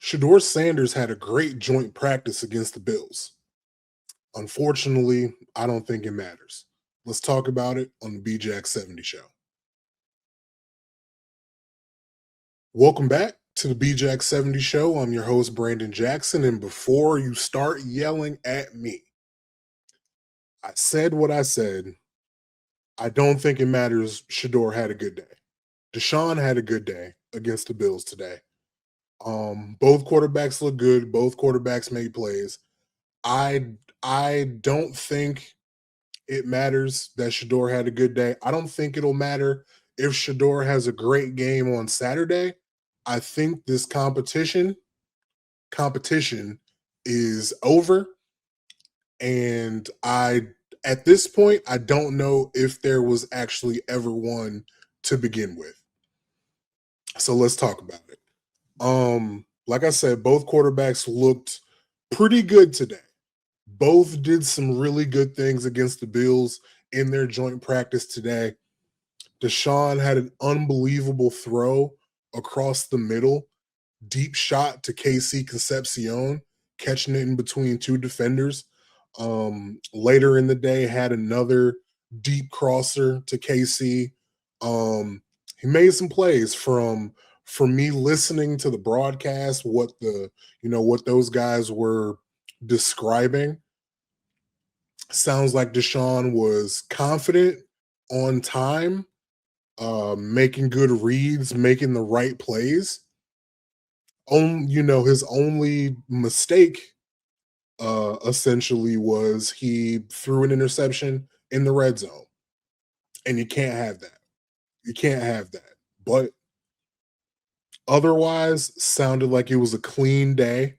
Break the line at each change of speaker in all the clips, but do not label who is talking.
Shedeur Sanders had a great joint practice against the Bills. Unfortunately, I don't think it matters. Let's talk about it on the BJack 70 show. Welcome back to the BJack 70 show. I'm your host, Brandon Jackson. And before you start yelling at me, I said what I said. I don't think it matters. Shedeur had a good day. Deshaun had a good day against the Bills today. Both quarterbacks look good. Both quarterbacks made plays. I don't think it matters that Shedeur had a good day. I don't think it'll matter if Shedeur has a great game on Saturday. I think this competition is over. And at this point, I don't know if there was actually ever one to begin with. So let's talk about it. Like I said, both quarterbacks looked pretty good today. Both did some really good things against the Bills in their joint practice today. Deshaun had an unbelievable throw across the middle, deep shot to KC Concepcion, catching it in between two defenders. Later in the day, had another deep crosser to KC. He made some plays from me listening to the broadcast, what those guys were describing. Sounds like Deshaun was confident, on time, making good reads, making the right plays. His only mistake essentially was he threw an interception in the red zone. And you can't have that. You can't have that. But otherwise, sounded like it was a clean day.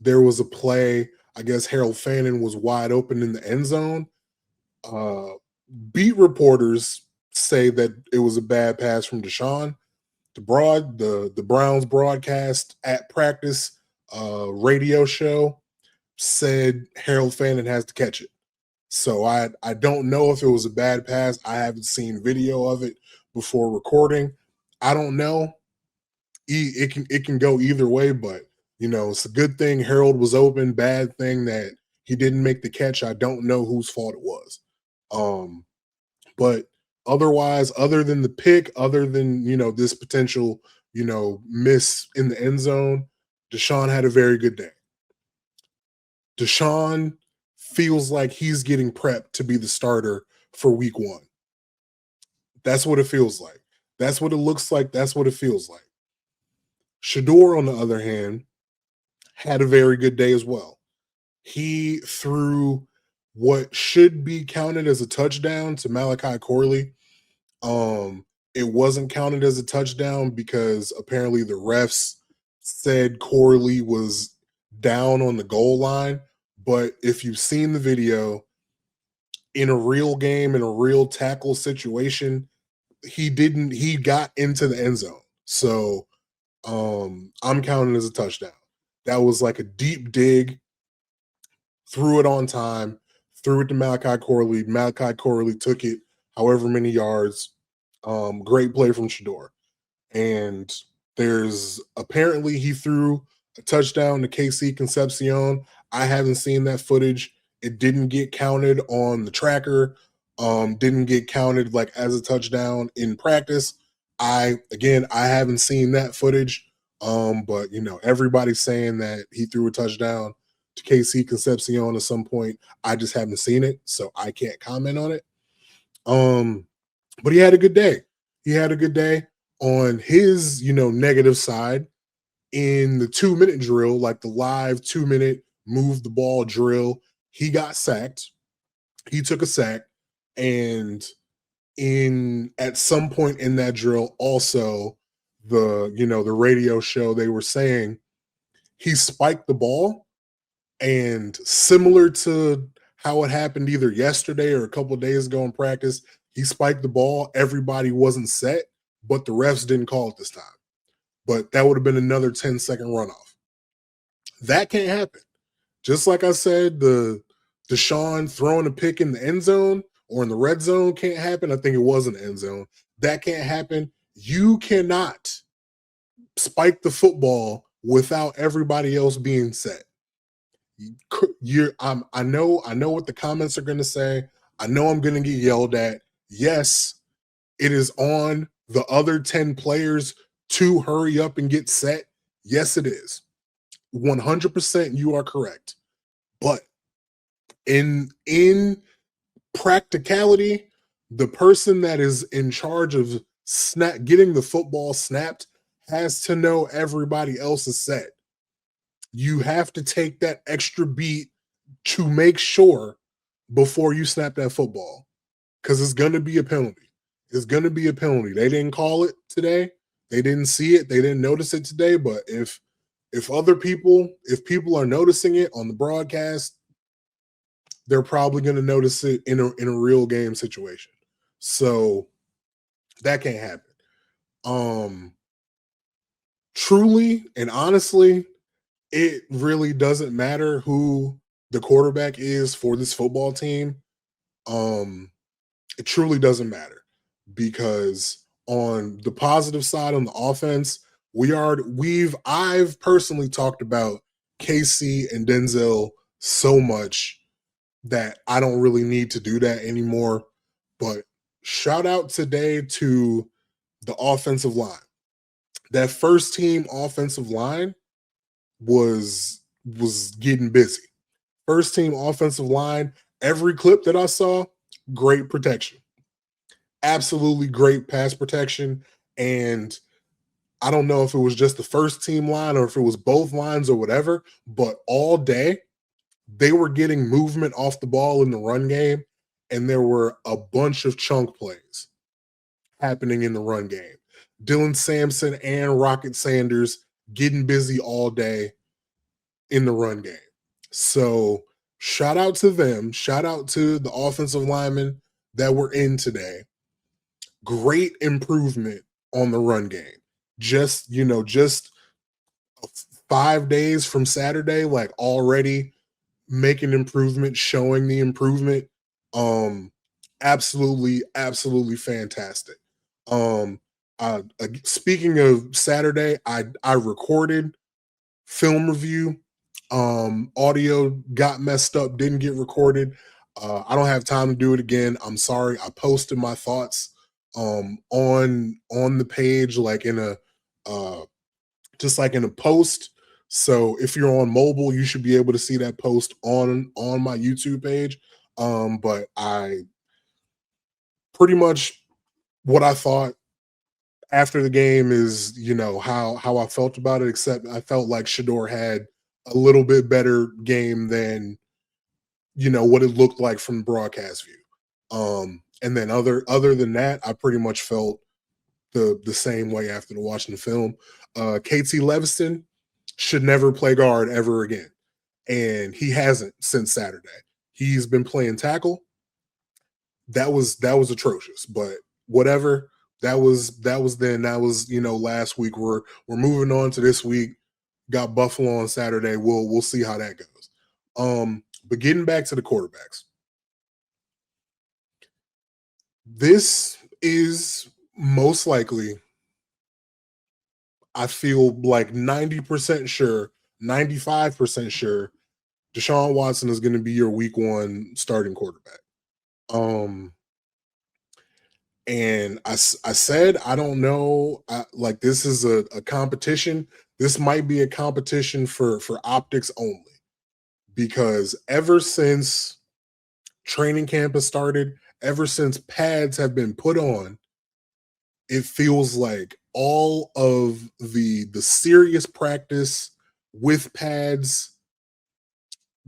There was a play, I guess Harold Fannin was wide open in the end zone. Beat reporters say that it was a bad pass from Deshaun. The Browns broadcast at practice radio show said Harold Fannin has to catch it. So I don't know if it was a bad pass. I haven't seen video of it before recording. I don't know. It can go either way, but it's a good thing Harold was open. Bad thing that he didn't make the catch. I don't know whose fault it was. But otherwise, other than the pick, other than this potential miss in the end zone, Deshaun had a very good day. Deshaun feels like he's getting prepped to be the starter for week 1. That's what it feels like. That's what it looks like. That's what it feels like. Shedeur, on the other hand, had a very good day as well. He threw what should be counted as a touchdown to Malachi Corley. It wasn't counted as a touchdown because apparently the refs said Corley was down on the goal line. But if you've seen the video, in a real game, in a real tackle situation, he got into the end zone. So I'm counting as a touchdown. That was like a deep dig, threw it on time, threw it to Malachi Corley. Malachi Corley took it however many yards. Great play from Shedeur. And there's apparently he threw a touchdown to KC Concepcion. I haven't seen that footage. It didn't get counted on the tracker. Didn't get counted like as a touchdown in practice. I haven't seen that footage. But everybody's saying that he threw a touchdown to KC Concepcion at some point. I just haven't seen it, so I can't comment on it. But he had a good day. He had a good day on his, negative side in the 2-minute drill, like the live 2-minute move the ball drill. He got sacked. He took a sack. And at some point in that drill, also the radio show, they were saying he spiked the ball, and similar to how it happened either yesterday or a couple of days ago in practice, he spiked the ball. Everybody wasn't set, but the refs didn't call it this time. But that would have been another 10-second runoff. That can't happen. Just like I said, the Deshaun throwing a pick in the end zone or in the red zone can't happen. I think it was in the end zone. That can't happen. You cannot spike the football without everybody else being set. I know what the comments are going to say. I know I'm going to get yelled at. Yes, it is on the other 10 players to hurry up and get set. Yes, it is. 100% you are correct. But in practicality, the person that is in charge of getting the football snapped has to know everybody else is set. You have to take that extra beat to make sure before you snap that football, because it's going to be a penalty. It's going to be a penalty. They didn't call it today. They didn't see it. They didn't notice it today. But if people are noticing it on the broadcast, they're probably going to notice it in a real game situation. So that can't happen. Truly and honestly, it really doesn't matter who the quarterback is for this football team. It truly doesn't matter, because on the positive side, on the offense, I've personally talked about Casey and Denzel so much that I don't really need to do that anymore. But shout out today to the offensive line. That first team offensive line was getting busy. First team offensive line, every clip that I saw, great protection. Absolutely great pass protection. And I don't know if it was just the first team line or if it was both lines or whatever, but all day they were getting movement off the ball in the run game, and there were a bunch of chunk plays happening in the run game. Dylan Sampson and Rocket Sanders getting busy all day in the run game. So shout out to them. Shout out to the offensive linemen that were in today. Great improvement on the run game. Just 5 days from Saturday, like already making improvement, showing the improvement. Absolutely fantastic. Speaking of Saturday, I recorded film review. Audio got messed up, didn't get recorded. I don't have time to do it again. I'm sorry. I posted my thoughts on the page, like in a just like in a post. So if you're on mobile, you should be able to see that post on my YouTube page. But I pretty much what I thought after the game is, how I felt about it, except I felt like Shedeur had a little bit better game than, what it looked like from broadcast view. And then other than that, I pretty much felt the same way after watching the film. KT Leviston should never play guard ever again. And he hasn't since Saturday. He's been playing tackle. That was atrocious, but whatever. That was then. That was, last week. We're moving on to this week. Got Buffalo on Saturday. We'll see how that goes. But getting back to the quarterbacks. This is most likely, I feel like 90% sure, 95% sure, Deshaun Watson is going to be your week 1 starting quarterback. And I said, I don't know, like this is a competition. This might be a competition for optics only, because ever since training camp has started, ever since pads have been put on, it feels like all of the serious practice with pads,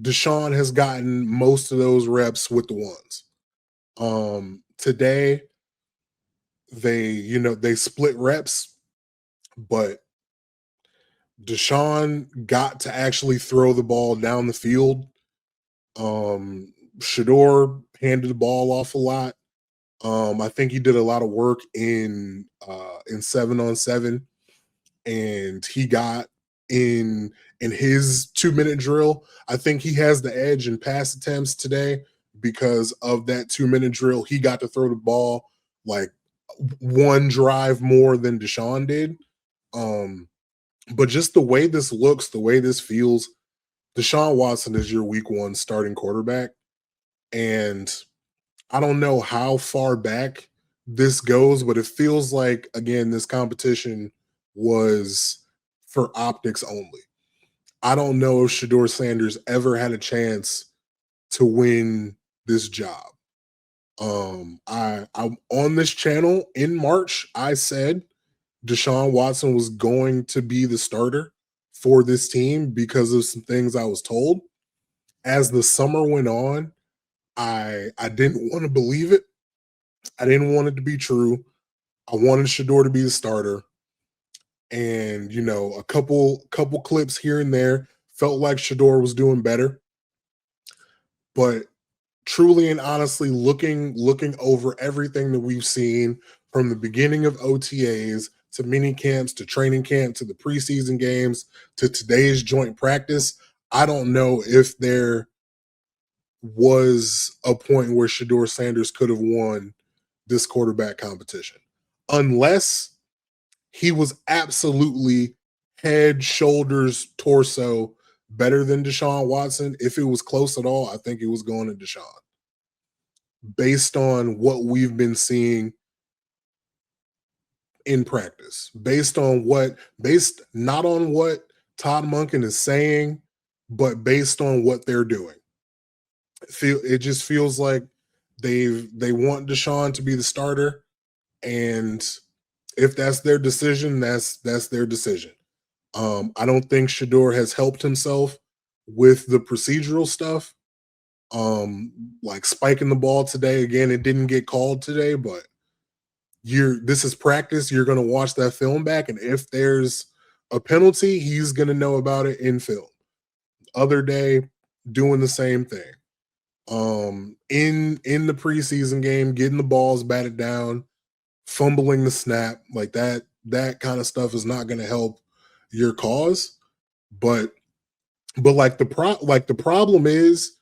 Deshaun has gotten most of those reps with the ones. Today, they split reps, but Deshaun got to actually throw the ball down the field. Shedeur handed the ball off a lot. I think he did a lot of work in 7-on-7, and he got in his 2-minute drill. I think he has the edge in pass attempts today because of that 2-minute drill. He got to throw the ball like one drive more than Deshaun did. But just the way this looks, the way this feels, Deshaun Watson is your week one starting quarterback. And I don't know how far back this goes, but it feels like, again, this competition was for optics only. I don't know if Shedeur Sanders ever had a chance to win this job. I'm on this channel in March. I said Deshaun Watson was going to be the starter for this team because of some things I was told. As the summer went on, I didn't want to believe it. I didn't want it to be true. I wanted Shedeur to be the starter. And a couple clips here and there felt like Shedeur was doing better. But truly and honestly, looking over everything that we've seen from the beginning of OTAs to mini camps to training camp to the preseason games to today's joint practice, I don't know if there was a point where Shedeur Sanders could have won this quarterback competition, unless he was absolutely head, shoulders, torso better than Deshaun Watson. If it was close at all, I think it was going to Deshaun, based on what we've been seeing in practice, based not on what Todd Monken is saying, but based on what they're doing. It just feels like they want Deshaun to be the starter, and if that's their decision, that's their decision. I don't think Shedeur has helped himself with the procedural stuff. Like spiking the ball today. Again, it didn't get called today, but this is practice. You're gonna watch that film back, and if there's a penalty, he's gonna know about it in film. Other day, doing the same thing. In the preseason game, getting the balls batted down, fumbling the snap, like that kind of stuff is not gonna help your cause. But like the problem is,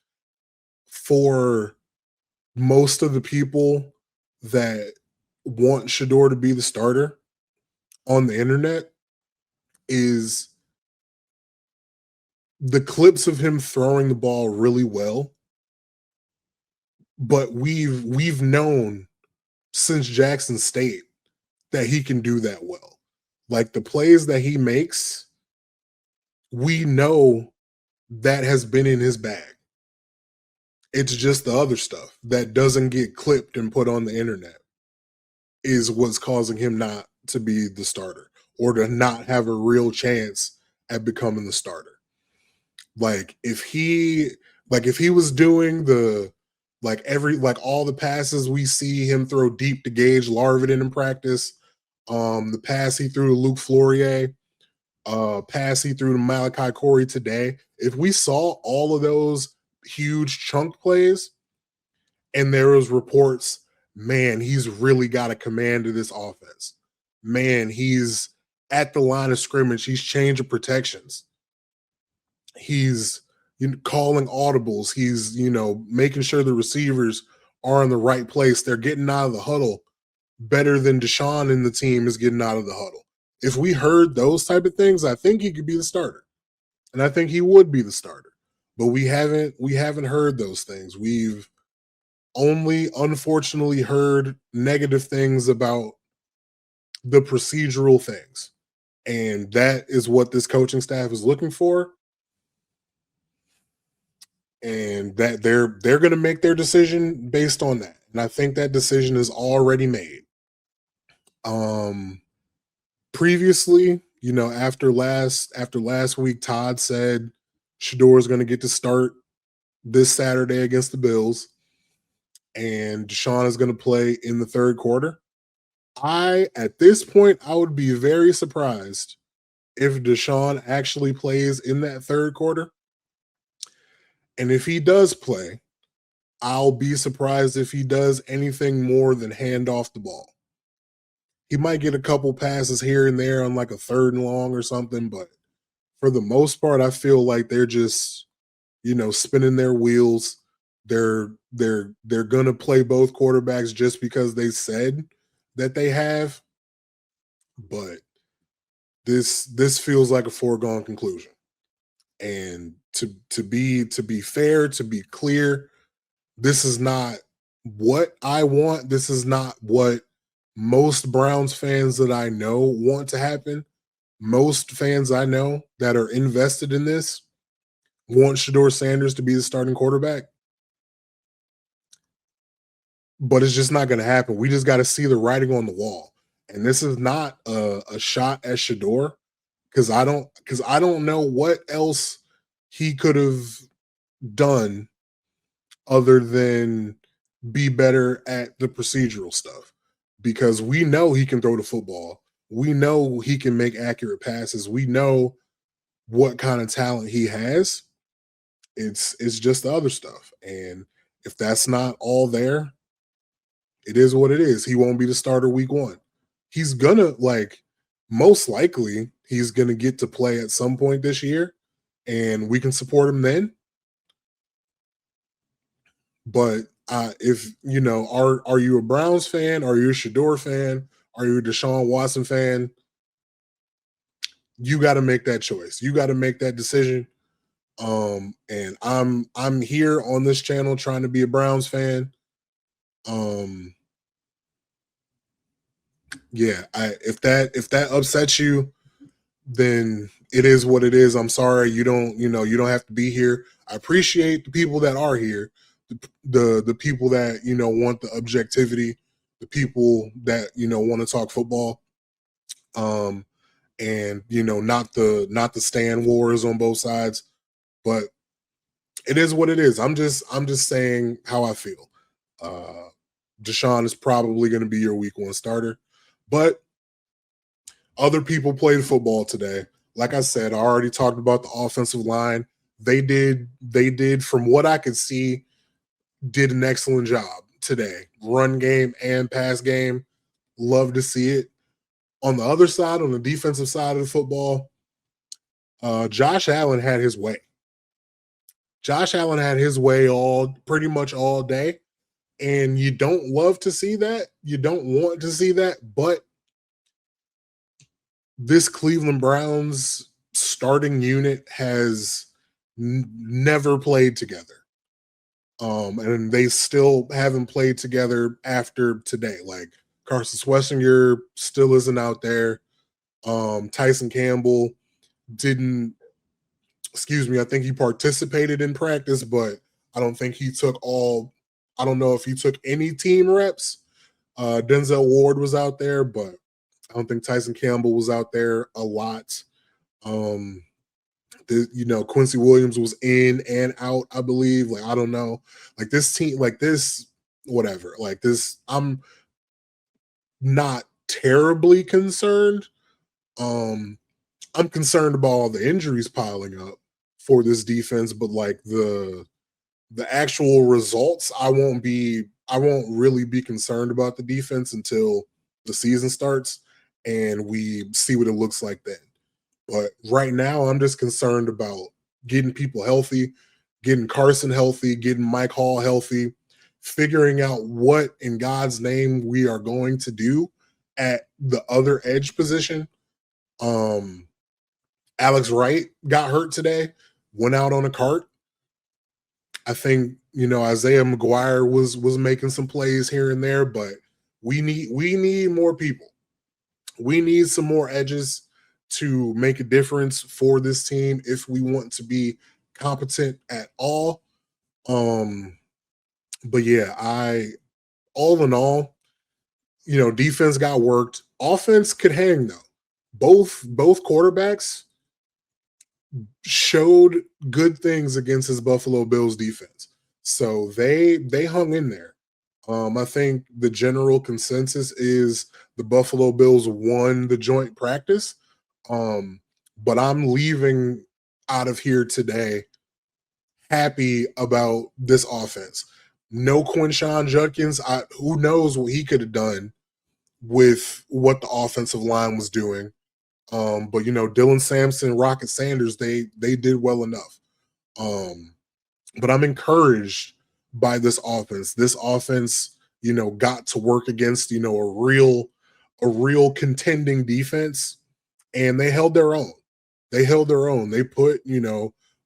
for most of the people that want Shedeur to be the starter on the internet, is the clips of him throwing the ball really well. But we've known since Jackson State that he can do that well. Like the plays that he makes, we know that has been in his bag. It's just the other stuff that doesn't get clipped and put on the internet is what's causing him not to be the starter, or to not have a real chance at becoming the starter. Like if he was doing the all the passes we see him throw deep to Gage Larvin in practice, the pass he threw to Luke Flourier, pass he threw to Malachi Corey today, if we saw all of those huge chunk plays and there was reports, man, he's really got a command of this offense. Man, he's at the line of scrimmage. He's changing protections. He's calling audibles. He's making sure the receivers are in the right place. They're getting out of the huddle better than Deshaun and the team is getting out of the huddle. If we heard those type of things, I think he could be the starter, and I think he would be the starter. But we haven't heard those things. We've only unfortunately heard negative things about the procedural things. And that is what this coaching staff is looking for. And that they're going to make their decision based on that. And I think that decision is already made. Previously, after last week, Todd said Shedeur is going to get to start this Saturday against the Bills, and Deshaun is going to play in the third quarter. At this point, I would be very surprised if Deshaun actually plays in that third quarter. And if he does play, I'll be surprised if he does anything more than hand off the ball. He might get a couple passes here and there on like a third and long or something, but for the most part, I feel like they're just, spinning their wheels. They're gonna play both quarterbacks just because they said that they have. But this feels like a foregone conclusion. And to be fair, to be clear, this is not what I want. This is not what most Browns fans that I know want to happen. Most fans I know that are invested in this want Shedeur Sanders to be the starting quarterback, but it's just not going to happen. We just got to see the writing on the wall. And this is not a shot at Shedeur because I don't know what else he could have done other than be better at the procedural stuff. Because we know he can throw the football. We know he can make accurate passes. We know what kind of talent he has. It's just the other stuff. And if that's not all there, it is what it is. He won't be the starter week one. He's gonna most likely he's gonna get to play at some point this year, and we can support him then. But if are you a Browns fan? Are you a Shedeur fan? Are you a Deshaun Watson fan? You got to make that choice. You got to make that decision. And I'm here on this channel trying to be a Browns fan. Yeah, if that upsets you, then it is what it is. I'm sorry. You don't have to be here. I appreciate the people that are here, the people that want the objectivity, the people that want to talk football, and not the stand wars on both sides. But it is what it is. I'm just saying how I feel. Deshaun is probably going to be your week one starter, but other people played football today. Like I said, I already talked about the offensive line. They did from what I could see, did an excellent job today. Run game and pass game. Love to see it. On the other side, on the defensive side of the football, Josh Allen had his way. Josh Allen had his way pretty much all day. And you don't love to see that. You don't want to see that. But this Cleveland Browns starting unit has never played together. And they still haven't played together after today. Like Carson Schlesinger still isn't out there. Tyson Campbell didn't, I think he participated in practice, but I don't think he took I don't know if he took any team reps. Denzel Ward was out there, but I don't think Tyson Campbell was out there a lot. Quincy Williams was in and out, I believe. I don't know. This team, whatever. I'm not terribly concerned. I'm concerned about all the injuries piling up for this defense, but the actual results, I won't really be concerned about the defense until the season starts and we see what it looks like then. But right now, I'm just concerned about getting people healthy, getting Carson healthy, getting Mike Hall healthy, figuring out what in God's name we are going to do at the other edge position. Alex Wright got hurt today, went out on a cart. I think Isaiah McGuire was making some plays here and there, but we need more people. We need some more edges to make a difference for this team if we want to be competent at all. But yeah, all in all, defense got worked. Offense could hang though. Both quarterbacks showed good things against his Buffalo Bills defense. So they hung in there. I think the general consensus is the Buffalo Bills won the joint practice. But I'm leaving out of here today happy about this offense. No Quinshon Judkins. Who knows what he could have done with what the offensive line was doing. But Dylan Sampson, Rocket Sanders, they did well enough. But I'm encouraged by this offense. This offense, got to work against, a real contending defense. and they held their own. They held their own. They put,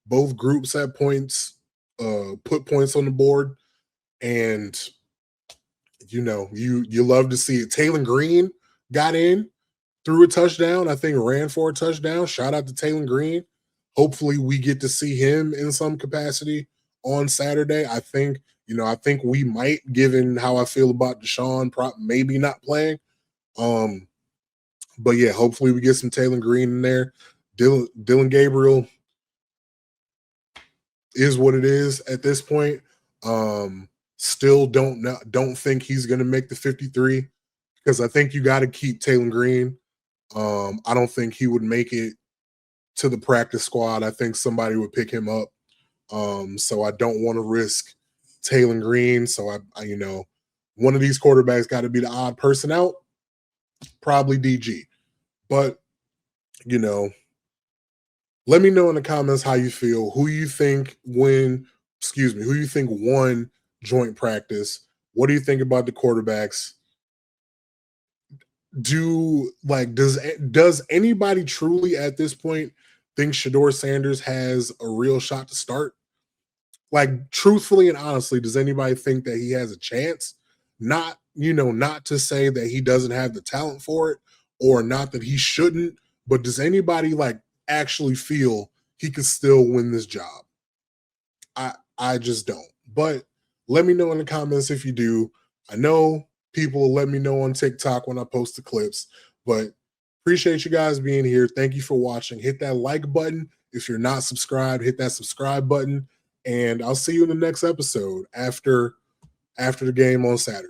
both groups at points, put points on the board, and you love to see it. Taylor Green got in, threw a touchdown. I think ran for a touchdown. Shout out to Taylor Green. Hopefully, we get to see him in some capacity on Saturday. I think we might, given how I feel about Deshaun, maybe not playing. But yeah, hopefully we get some Taylor Green in there. Dylan Gabriel is what it is at this point. Still don't think he's going to make the 53 because I think you got to keep Taylor Green. I don't think he would make it to the practice squad. I think somebody would pick him up. So I don't want to risk Taylor Green. So I one of these quarterbacks got to be the odd person out. Probably DG. But let me know in the comments how you feel. Who you think won joint practice? What do you think about the quarterbacks? Does anybody truly at this point think Shedeur Sanders has a real shot to start? Like, truthfully and honestly, does anybody think that he has a chance? Not to say that he doesn't have the talent for it, or not that he shouldn't, but does anybody actually feel he could still win this job? I just don't. But let me know in the comments if you do. I know people will let me know on TikTok when I post the clips, but appreciate you guys being here. Thank you for watching. Hit that like button. If you're not subscribed, hit that subscribe button, and I'll see you in the next episode after the game on Saturday.